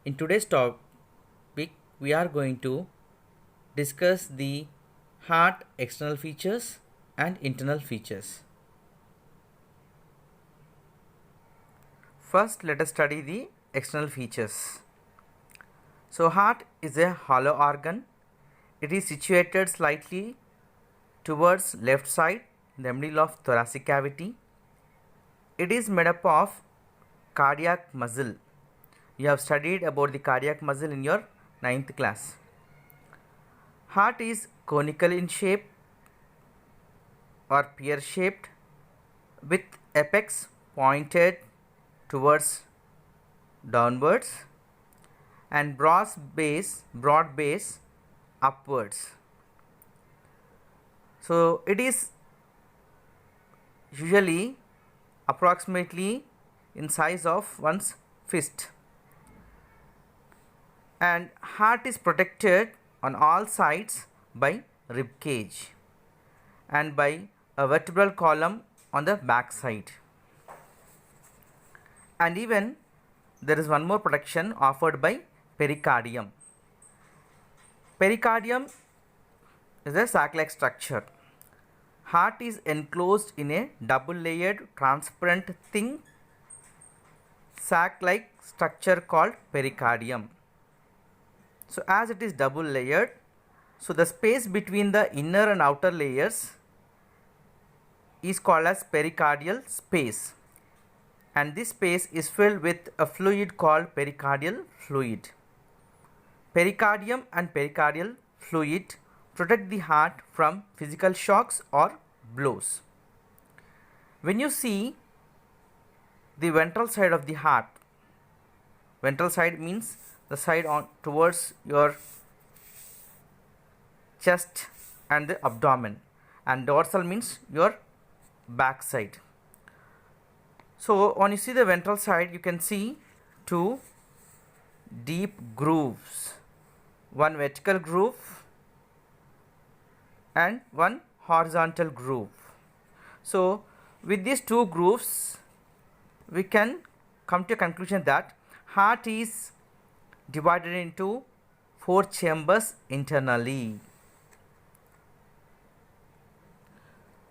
In today's topic, we are going to discuss the heart external features and internal features. First, let us study the external features. So, heart is a hollow organ. It is situated slightly towards left side in the middle of thoracic cavity. It is made up of cardiac muscle. You have studied about the cardiac muscle in your 9th class. Heart is conical in shape or pear shaped with apex pointed towards downwards and broad base upwards. So it is usually approximately in size of one's fist, and heart is protected on all sides by rib cage and by a vertebral column on the back side. And even there is one more protection offered by pericardium. Pericardium is a sac-like structure. Heart is enclosed in a double layered transparent thin sac-like structure called pericardium. So as it is double layered, so the space between the inner and outer layers is called as pericardial space, and this space is filled with a fluid called pericardial fluid. Pericardium and pericardial fluid protect the heart from physical shocks or blows. When you see the ventral side of the heart, ventral side means the side on towards your chest and the abdomen, and dorsal means your back side. So when you see the ventral side, you can see two deep grooves, one vertical groove and one horizontal groove. So with these two grooves, we can come to a conclusion that heart is divided into 4 chambers internally.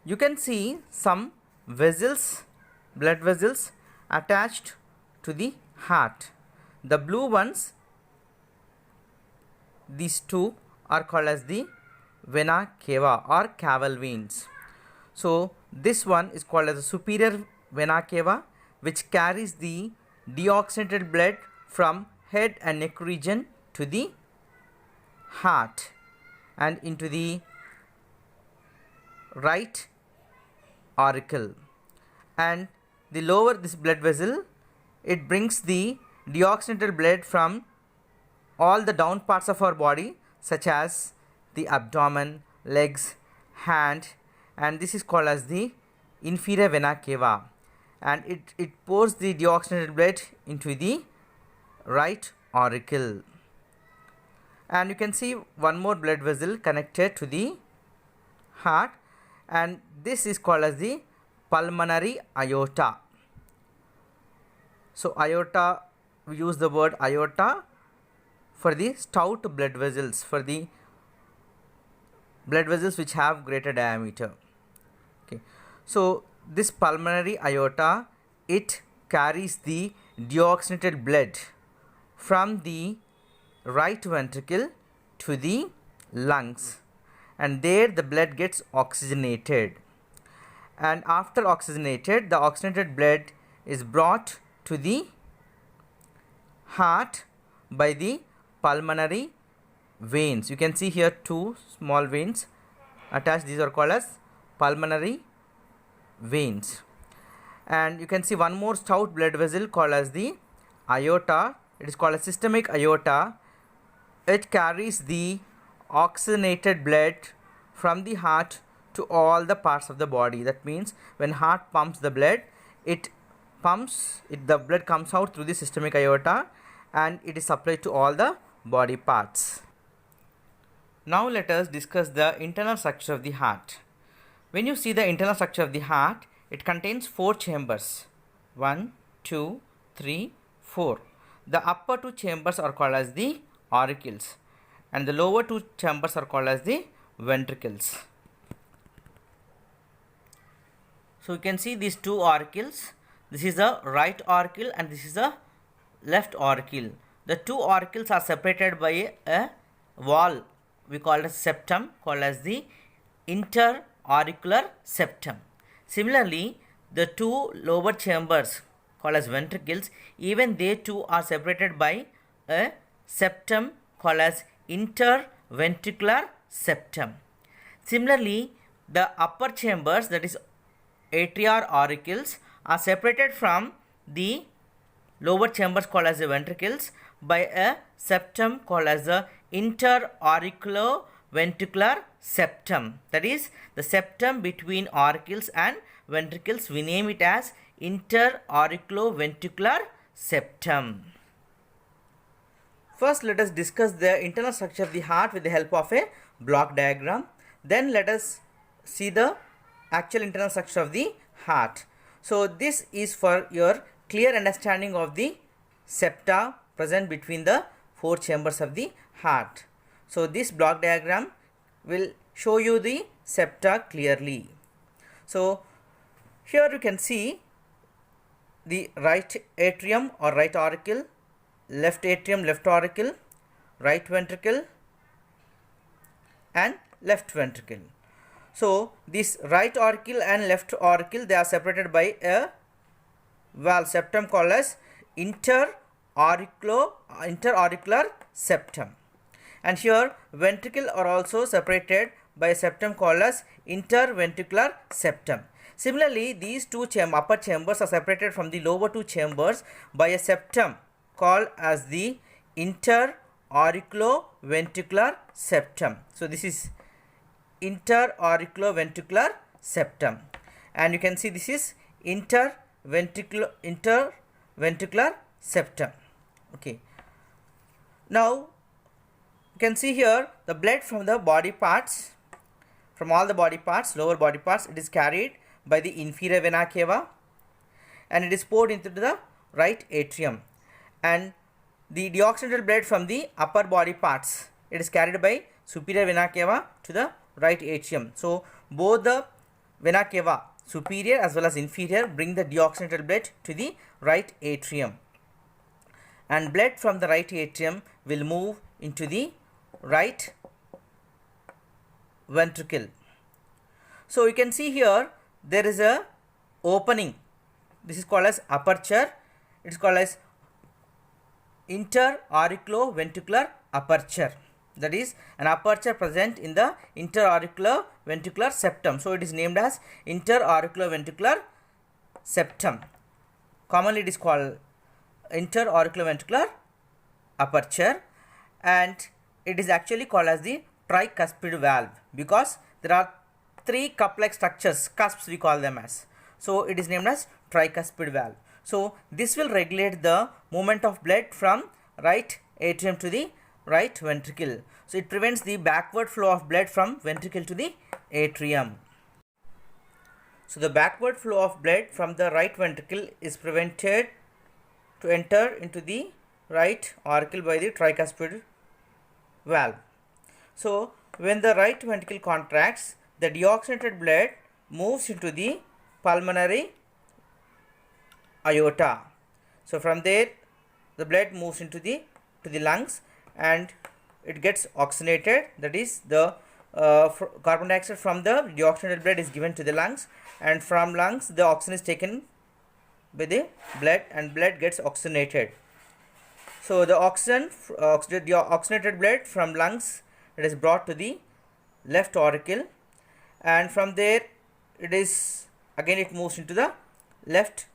You can see some vessels, blood vessels attached to the heart. The blue ones, these two are called as the vena cava or caval veins. So this one is called as the superior vena cava, which carries the deoxygenated blood from head and neck region to the heart and into the right auricle. And the lower this blood vessel, it brings the deoxygenated blood from all the down parts of our body, such as the abdomen, legs, hand, and this is called as the inferior vena cava, and it pours the deoxygenated blood into the right auricle. And you can see one more blood vessel connected to the heart, and this is called as the pulmonary aorta. So aorta, we use the word aorta for the stout blood vessels, for the blood vessels which have greater diameter. Okay, so this pulmonary aorta, it carries the deoxygenated blood from the right ventricle to the lungs, and there the blood gets oxygenated, and after oxygenated, the oxygenated blood is brought to the heart by the pulmonary veins. You can see here two small veins attached. These are called as pulmonary veins. And you can see one more stout blood vessel called as the aorta. It is called a systemic aorta. It carries the oxygenated blood from the heart to all the parts of the body. That means when heart pumps the blood, the blood comes out through the systemic aorta and it is supplied to all the body parts. Now let us discuss the internal structure of the heart. When you see the internal structure of the heart, it contains 4 chambers. 1, 2, 3, 4. The upper two chambers are called as the auricles and the lower two chambers are called as the ventricles. So you can see these two auricles. This is the right auricle and this is the left auricle. The two auricles are separated by a wall we call it septum, called as the interauricular septum. Similarly, the two lower chambers called as ventricles, even they too are separated by a septum called as interventricular septum. Similarly, the upper chambers, that is atrial auricles, are separated from the lower chambers called as the ventricles by a septum called as the interauriculoventricular septum. That is the septum between auricles and ventricles, we name it as interauriculoventricular septum. First, let us discuss the internal structure of the heart with the help of a block diagram. Then let us see the actual internal structure of the heart. So this is for your clear understanding of the septa present between the four chambers of the heart. So this block diagram will show you the septa clearly. So here you can see the right atrium or right auricle, left atrium, left auricle, right ventricle and left ventricle. So this right auricle and left auricle, they are separated by a valve septum called as interauricular septum. And here ventricle are also separated by a septum called as interventricular septum. Similarly, these two upper chambers are separated from the lower two chambers by a septum called as the interauriculoventricular septum. So this is interauriculoventricular septum, and you can see this is interventricular septum. Okay, now you can see here the blood from the body parts, from all the body parts, lower body parts, it is carried by the inferior vena cava and it is poured into the right atrium, and the deoxygenated blood from the upper body parts, it is carried by superior vena cava to the right atrium. So both the vena cava, superior as well as inferior, bring the deoxygenated blood to the right atrium, and blood from the right atrium will move into the right ventricle. So you can see here there is a opening, this is called as aperture, it is called as interauriculoventricular aperture. That is an aperture present in the interauriculoventricular septum. So it is named as interauriculoventricular septum. Commonly it is called interauriculoventricular aperture, and it is actually called as the tricuspid valve because there are three cup-like structures, cusps we call them as. So it is named as tricuspid valve. So this will regulate the movement of blood from right atrium to the right ventricle. So it prevents the backward flow of blood from ventricle to the atrium. So the backward flow of blood from the right ventricle is prevented to enter into the right auricle by the tricuspid valve. So when the right ventricle contracts, the deoxygenated blood moves into the pulmonary aorta. So from there the blood moves into the lungs and it gets oxygenated, that is the carbon dioxide from the deoxygenated blood is given to the lungs, and from lungs the oxygen is taken by the blood and blood gets oxygenated. So the oxygenated blood from lungs, it is brought to the left auricle, and from there it moves into the left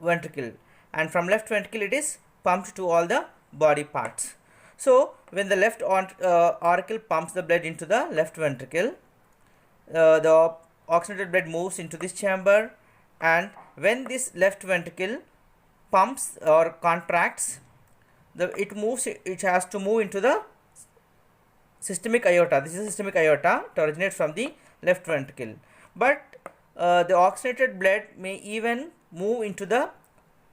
ventricle, and from left ventricle it is pumped to all the body parts. So when the left auricle pumps the blood into the left ventricle, the oxygenated blood moves into this chamber, and when this left ventricle pumps or contracts, it has to move into the systemic aorta. This is systemic aorta, to originate from the left ventricle, but the oxygenated blood may even move into the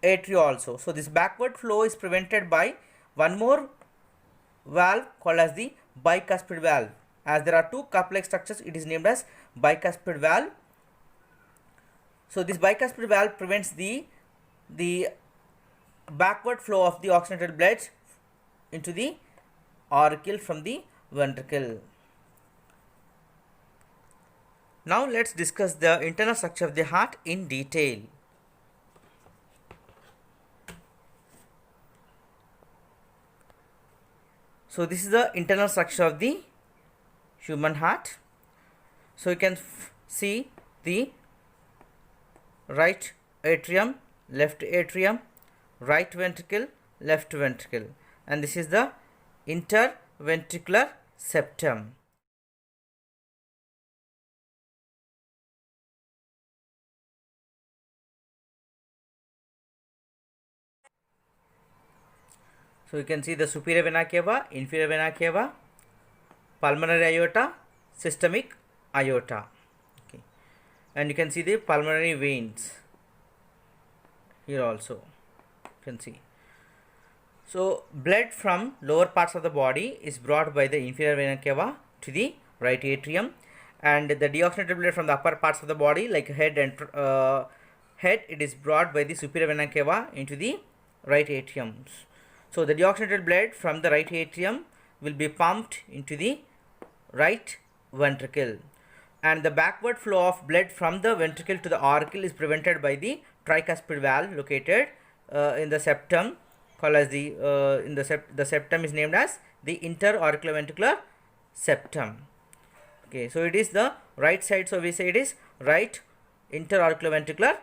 atria also. So this backward flow is prevented by one more valve called as the bicuspid valve. As there are two cup-like structures, it is named as bicuspid valve. So this bicuspid valve prevents the backward flow of the oxygenated blood into the auricle from the ventricle. Now let's discuss the internal structure of the heart in detail. So this is the internal structure of the human heart. So you can see the right atrium, left atrium, right ventricle, left ventricle, and this is the interventricular septum. So you can see the superior vena cava, inferior vena cava, pulmonary aorta, systemic aorta. Okay. And you can see the pulmonary veins here also. You can see. So blood from lower parts of the body is brought by the inferior vena cava to the right atrium, and the deoxygenated blood from the upper parts of the body like head and head, it is brought by the superior vena cava into the right atrium. So the deoxygenated blood from the right atrium will be pumped into the right ventricle, and the backward flow of blood from the ventricle to the auricle is prevented by the tricuspid valve located in the septum, called as the the septum is named as the interauriculoventricular septum. Okay, so it is the right side, so we say it is right interauriculoventricular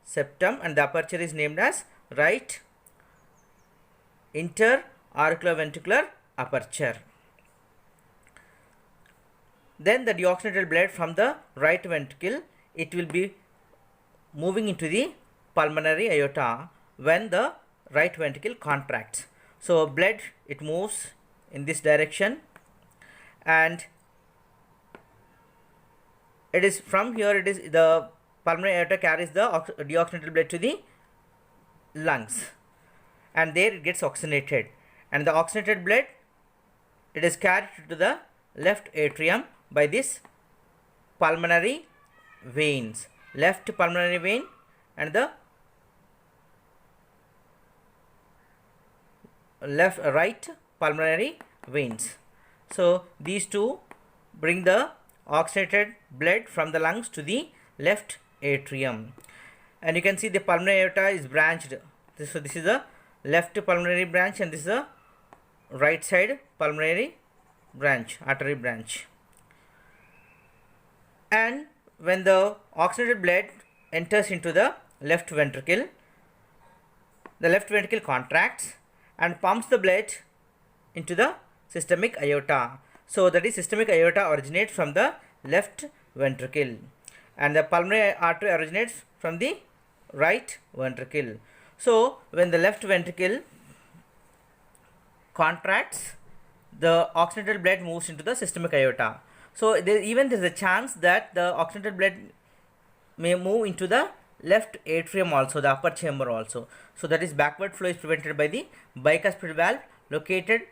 septum, and the aperture is named as right interauriculoventricular aperture. Then the deoxygenated blood from the right ventricle, it will be moving into the pulmonary aorta when the right ventricle contracts. So blood, it moves in this direction, and it is from here, it is the pulmonary aorta carries the deoxygenated blood to the lungs, and there it gets oxygenated, and the oxygenated blood, it is carried to the left atrium by this pulmonary veins, left pulmonary vein and the right pulmonary veins. So these two bring the oxygenated blood from the lungs to the left atrium, and you can see the pulmonary aorta is branched. So this is the left pulmonary branch, and this is the right side pulmonary branch, artery branch. And when the oxygenated blood enters into the left ventricle contracts and pumps the blood into the systemic aorta. So that is, systemic aorta originates from the left ventricle, and the pulmonary artery originates from the right ventricle. So when the left ventricle contracts, the oxygenated blood moves into the systemic aorta. So there is a chance that the oxygenated blood may move into the left atrium also, the upper chamber also. So that is, backward flow is prevented by the bicuspid valve located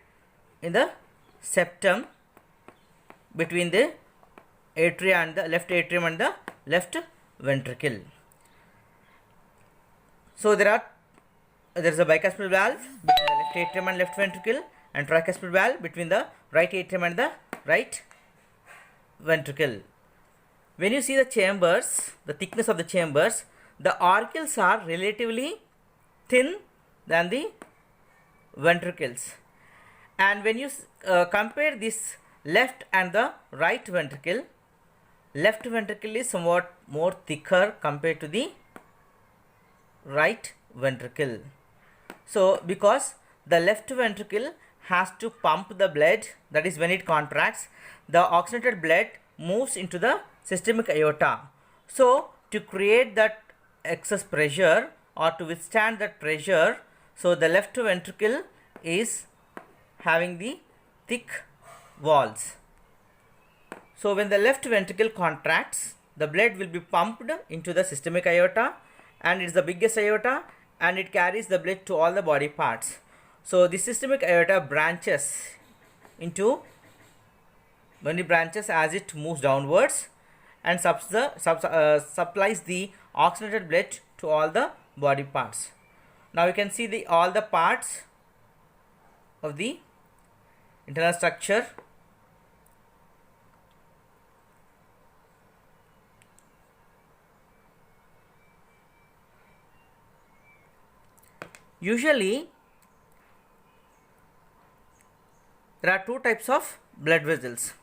in the septum between the atria and the left atrium and the left ventricle. So there is a bicuspid valve between the left atrium and left ventricle, and tricuspid valve between the right atrium and the right ventricle. When you see the chambers, the thickness of the chambers, the auricles are relatively thin than the ventricles, and when you compare this left and the right ventricle is somewhat more thicker compared to the right ventricle. So because the left ventricle has to pump the blood, that is, when it contracts, the oxygenated blood moves into the systemic aorta. So to create that excess pressure, or to withstand that pressure, so the left ventricle is having the thick walls. So when the left ventricle contracts, the blood will be pumped into the systemic aorta, and it is the biggest aorta, and it carries the blood to all the body parts. So the systemic aorta branches into many branches as it moves downwards and supplies the oxygenated blood to all the body parts. Now you can see all the parts of the internal structure. Usually there are two types of blood vessels,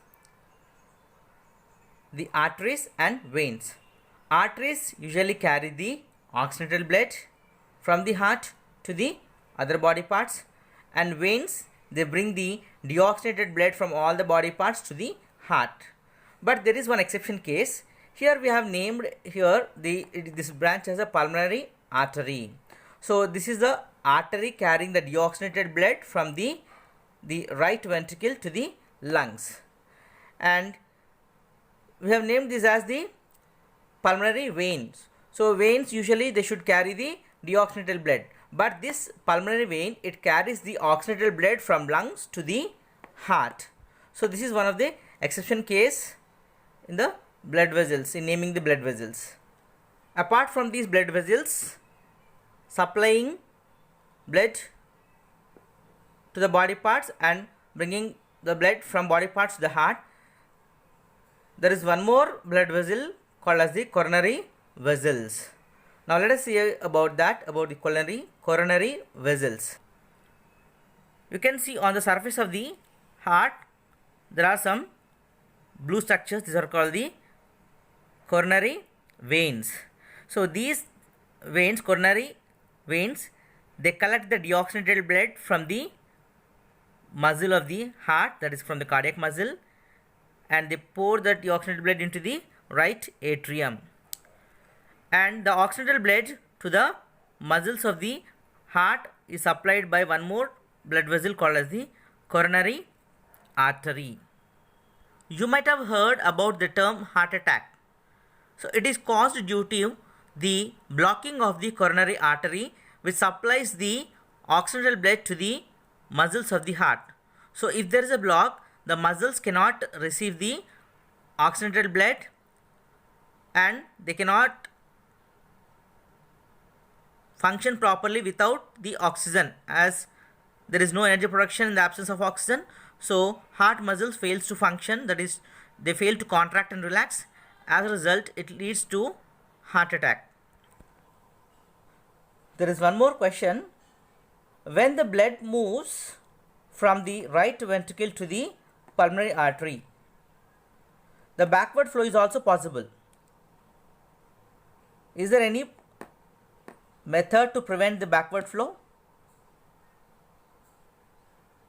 the arteries and veins. Arteries usually carry the oxygenated blood from the heart to the other body parts, and veins, they bring the deoxygenated blood from all the body parts to the heart. But there is one exception case. Here we have named here this branch as a pulmonary artery. So this is the artery carrying the deoxygenated blood from the right ventricle to the lungs, and we have named this as the pulmonary veins. So veins usually they should carry the deoxygenated blood, but this pulmonary vein, it carries the oxygenated blood from lungs to the heart. So this is one of the exception case in the blood vessels, in naming the blood vessels. Apart from these blood vessels supplying blood to the body parts and bringing the blood from body parts to the heart, there is one more blood vessel called as the coronary vessels. Now let us see about the coronary vessels. You can see on the surface of the heart there are some blue structures. These are called the coronary veins. So these veins, coronary veins, they collect the deoxygenated blood from the muscle of the heart, that is from the cardiac muscle, and they pour the deoxygenated blood into the right atrium, and the oxygenated blood to the muscles of the heart is supplied by one more blood vessel called as the coronary artery. You might have heard about the term heart attack. So it is caused due to the blocking of the coronary artery, which supplies the oxygenated blood to the muscles of the heart. So if there is a block, the muscles cannot receive the oxygenated blood and they cannot function properly without the oxygen, as there is no energy production in the absence of oxygen. So heart muscles fails to function, that is they fail to contract and relax. As a result, it leads to heart attack. There is one more question. When the blood moves from the right ventricle to the pulmonary artery, the backward flow is also possible. Is there any method to prevent the backward flow?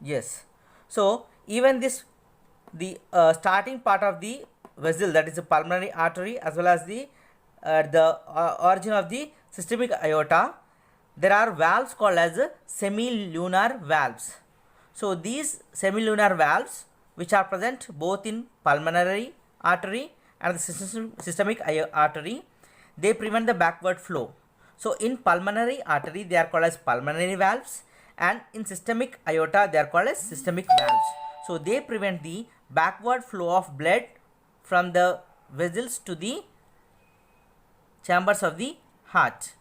Yes. So even the starting part of the vessel, that is the pulmonary artery, as well as the origin of the systemic aorta, there are valves called as semilunar valves. So these semilunar valves, which are present both in pulmonary artery and the systemic artery, they prevent the backward flow. So in pulmonary artery they are called as pulmonary valves, and in systemic aorta they are called as systemic valves. So they prevent the backward flow of blood from the vessels to the chambers of the heart.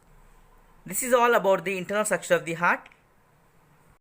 This is all about the internal structure of the heart.